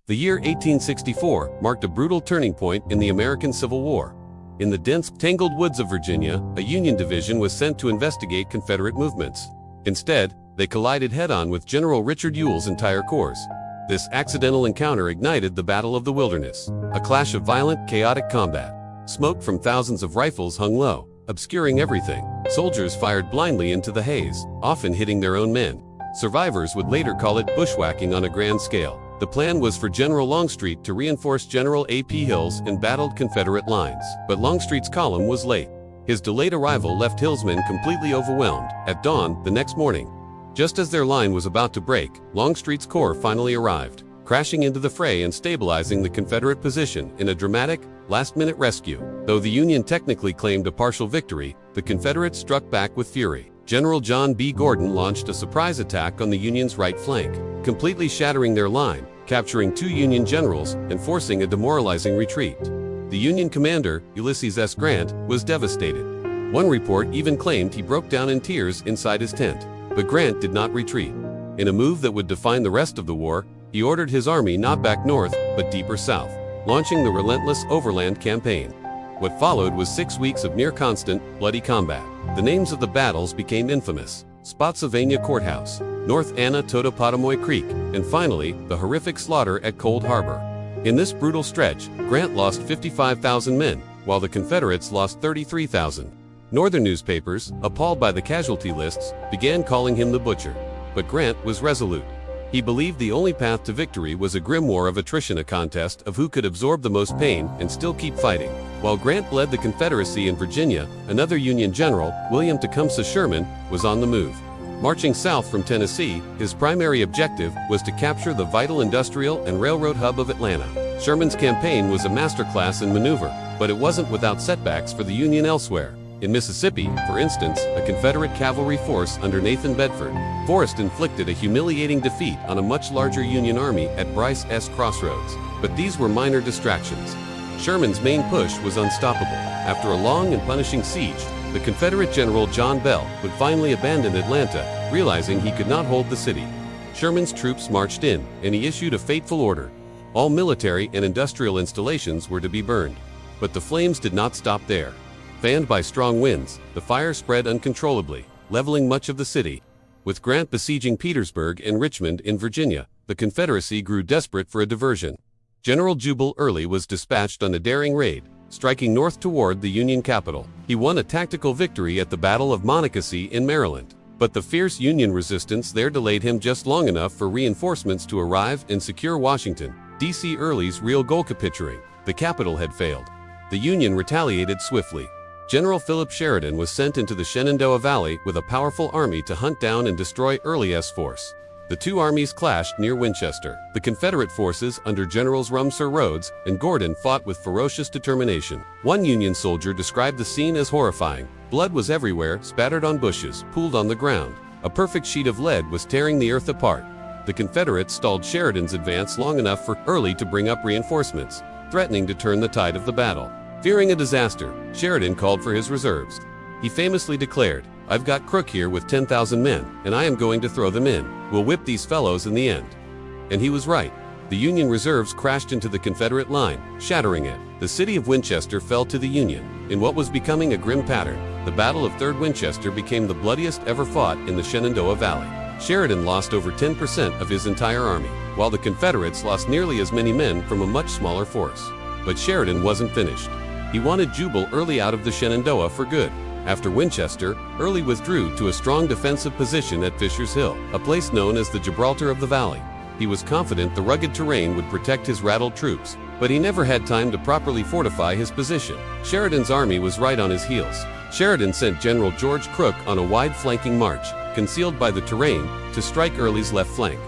The year 1864 marked a brutal turning point in the American Civil War. In the dense, tangled woods of Virginia, a Union division was sent to investigate Confederate movements. Instead, they collided head-on with General Richard Ewell's entire corps. This accidental encounter ignited the Battle of the Wilderness, a clash of violent, chaotic combat. Smoke from thousands of rifles hung low, obscuring everything. Soldiers fired blindly into the haze, often hitting their own men. Survivors would later call it bushwhacking on a grand scale. The plan was for General Longstreet to reinforce General A.P. Hill's embattled Confederate lines. But Longstreet's column was late. His delayed arrival left Hill's men completely overwhelmed. At dawn the next morning, just as their line was about to break, Longstreet's corps finally arrived, crashing into the fray and stabilizing the Confederate position in a dramatic, last-minute rescue. Though the Union technically claimed a partial victory, the Confederates struck back with fury. General John B. Gordon launched a surprise attack on the Union's right flank, completely shattering their line, capturing 2 Union generals, and forcing a demoralizing retreat. The Union commander, Ulysses S. Grant, was devastated. One report even claimed he broke down in tears inside his tent. But Grant did not retreat. In a move that would define the rest of the war, he ordered his army not back north, but deeper south, launching the relentless overland campaign. What followed was 6 weeks of near-constant, bloody combat. The names of the battles became infamous: Spotsylvania Courthouse, North Anna Totopotomoy Creek, and finally, the horrific slaughter at Cold Harbor. In this brutal stretch, Grant lost 55,000 men, while the Confederates lost 33,000. Northern newspapers, appalled by the casualty lists, began calling him the Butcher. But Grant was resolute. He believed the only path to victory was a grim war of attrition, a contest of who could absorb the most pain and still keep fighting. While Grant led the Confederacy in Virginia, another Union general, William Tecumseh Sherman, was on the move. Marching south from Tennessee, his primary objective was to capture the vital industrial and railroad hub of Atlanta. Sherman's campaign was a masterclass in maneuver, but it wasn't without setbacks for the Union elsewhere. In Mississippi, for instance, a Confederate cavalry force under Nathan Bedford Forrest inflicted a humiliating defeat on a much larger Union army at Bryce S. Crossroads. But these were minor distractions. Sherman's main push was unstoppable. After a long and punishing siege, the Confederate General John Bell would finally abandon Atlanta, realizing he could not hold the city. Sherman's troops marched in, and he issued a fateful order. All military and industrial installations were to be burned. But the flames did not stop there. Fanned by strong winds, the fire spread uncontrollably, leveling much of the city. With Grant besieging Petersburg and Richmond in Virginia, the Confederacy grew desperate for a diversion. General Jubal Early was dispatched on a daring raid, striking north toward the Union capital. He won a tactical victory at the Battle of Monocacy in Maryland. But the fierce Union resistance there delayed him just long enough for reinforcements to arrive and secure Washington, D.C. Early's real goal capturing. The capital had failed. The Union retaliated swiftly. General Philip Sheridan was sent into the Shenandoah Valley with a powerful army to hunt down and destroy Early's force. The two armies clashed near Winchester. The Confederate forces under Generals Rumsey Rhodes and Gordon fought with ferocious determination. One Union soldier described the scene as horrifying. Blood was everywhere, spattered on bushes, pooled on the ground. A perfect sheet of lead was tearing the earth apart. The Confederates stalled Sheridan's advance long enough for Early to bring up reinforcements, threatening to turn the tide of the battle. Fearing a disaster, Sheridan called for his reserves. He famously declared, "I've got Crook here with 10,000 men, and I am going to throw them in. We'll whip these fellows in the end." And he was right. The Union reserves crashed into the Confederate line, shattering it. The city of Winchester fell to the Union. In what was becoming a grim pattern, the Battle of Third Winchester became the bloodiest ever fought in the Shenandoah Valley. Sheridan lost over 10% of his entire army, while the Confederates lost nearly as many men from a much smaller force. But Sheridan wasn't finished. He wanted Jubal Early out of the Shenandoah for good. After Winchester, Early withdrew to a strong defensive position at Fisher's Hill, a place known as the Gibraltar of the Valley. He was confident the rugged terrain would protect his rattled troops, but he never had time to properly fortify his position. Sheridan's army was right on his heels. Sheridan sent General George Crook on a wide flanking march, concealed by the terrain, to strike Early's left flank.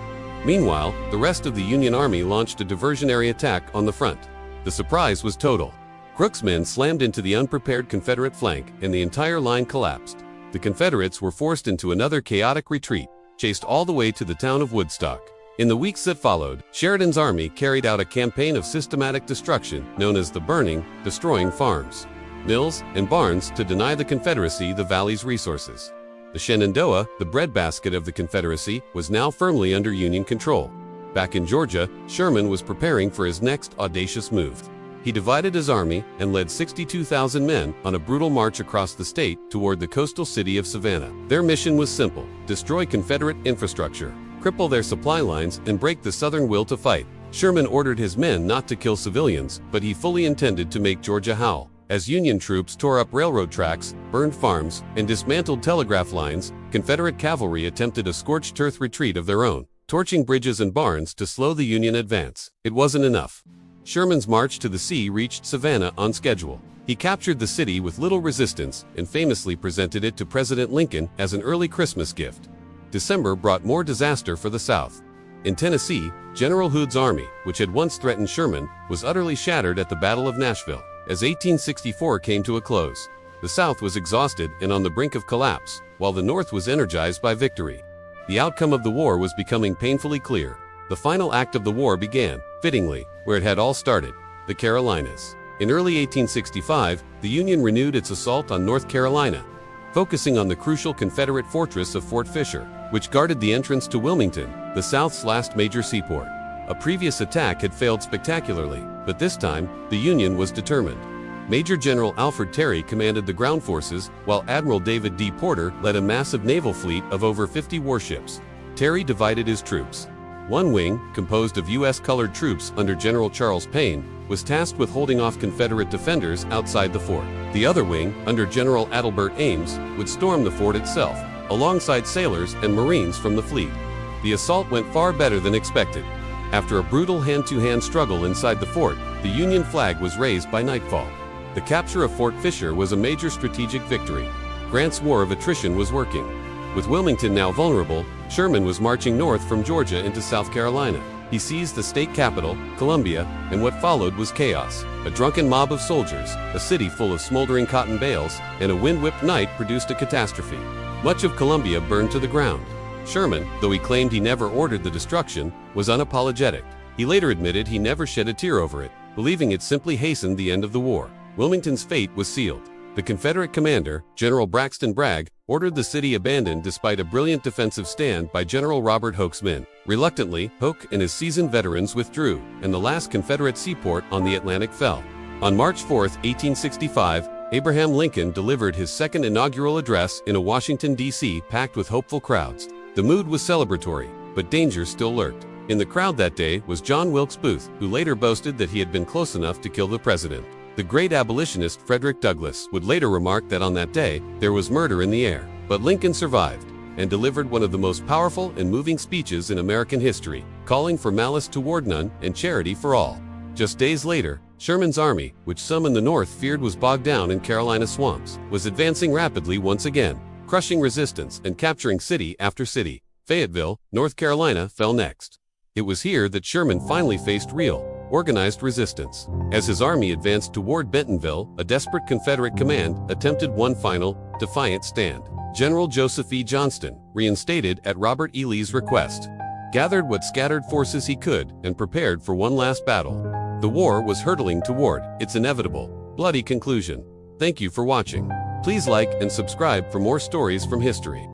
Meanwhile, the rest of the Union army launched a diversionary attack on the front. The surprise was total. Crook's men slammed into the unprepared Confederate flank, and the entire line collapsed. The Confederates were forced into another chaotic retreat, chased all the way to the town of Woodstock. In the weeks that followed, Sheridan's army carried out a campaign of systematic destruction known as the burning, destroying farms, mills, and barns to deny the Confederacy the valley's resources. The Shenandoah, the breadbasket of the Confederacy, was now firmly under Union control. Back in Georgia, Sherman was preparing for his next audacious move. He divided his army and led 62,000 men on a brutal march across the state toward the coastal city of Savannah. Their mission was simple: destroy Confederate infrastructure, cripple their supply lines, and break the Southern will to fight. Sherman ordered his men not to kill civilians, but he fully intended to make Georgia howl. As Union troops tore up railroad tracks, burned farms, and dismantled telegraph lines, Confederate cavalry attempted a scorched earth retreat of their own, torching bridges and barns to slow the Union advance. It wasn't enough. Sherman's march to the sea reached Savannah on schedule. He captured the city with little resistance and famously presented it to President Lincoln as an early Christmas gift. December brought more disaster for the South. In Tennessee, General Hood's army, which had once threatened Sherman, was utterly shattered at the Battle of Nashville. As 1864 came to a close, the South was exhausted and on the brink of collapse, while the North was energized by victory. The outcome of the war was becoming painfully clear. The final act of the war began, fittingly, where it had all started, the Carolinas. In early 1865, the Union renewed its assault on North Carolina, focusing on the crucial Confederate fortress of Fort Fisher, which guarded the entrance to Wilmington, the South's last major seaport. A previous attack had failed spectacularly, but this time, the Union was determined. Major General Alfred Terry commanded the ground forces, while Admiral David D. Porter led a massive naval fleet of over 50 warships. Terry divided his troops. One wing, composed of U.S. colored troops under General Charles Payne, was tasked with holding off Confederate defenders outside the fort. The other wing, under General Adelbert Ames, would storm the fort itself, alongside sailors and Marines from the fleet. The assault went far better than expected. After a brutal hand-to-hand struggle inside the fort, the Union flag was raised by nightfall. The capture of Fort Fisher was a major strategic victory. Grant's war of attrition was working. With Wilmington now vulnerable, Sherman was marching north from Georgia into South Carolina. He seized the state capital, Columbia, and what followed was chaos. A drunken mob of soldiers, a city full of smoldering cotton bales, and a wind-whipped night produced a catastrophe. Much of Columbia burned to the ground. Sherman, though he claimed he never ordered the destruction, was unapologetic. He later admitted he never shed a tear over it, believing it simply hastened the end of the war. Wilmington's fate was sealed. The Confederate commander, General Braxton Bragg, ordered the city abandoned despite a brilliant defensive stand by General Robert Hoke's men. Reluctantly, Hoke and his seasoned veterans withdrew, and the last Confederate seaport on the Atlantic fell. On March 4, 1865, Abraham Lincoln delivered his second inaugural address in a Washington, D.C. packed with hopeful crowds. The mood was celebratory, but danger still lurked. In the crowd that day was John Wilkes Booth, who later boasted that he had been close enough to kill the president. The great abolitionist Frederick Douglass would later remark that on that day, there was murder in the air. But Lincoln survived, and delivered one of the most powerful and moving speeches in American history, calling for malice toward none and charity for all. Just days later, Sherman's army, which some in the North feared was bogged down in Carolina swamps, was advancing rapidly once again, crushing resistance and capturing city after city. Fayetteville, North Carolina, fell next. It was here that Sherman finally faced real, organized resistance. As his army advanced toward Bentonville, a desperate Confederate command attempted one final, defiant stand. General Joseph E. Johnston, reinstated at Robert E. Lee's request, gathered what scattered forces he could and prepared for one last battle. The war was hurtling toward its inevitable, bloody conclusion. Thank you for watching. Please like and subscribe for more stories from history.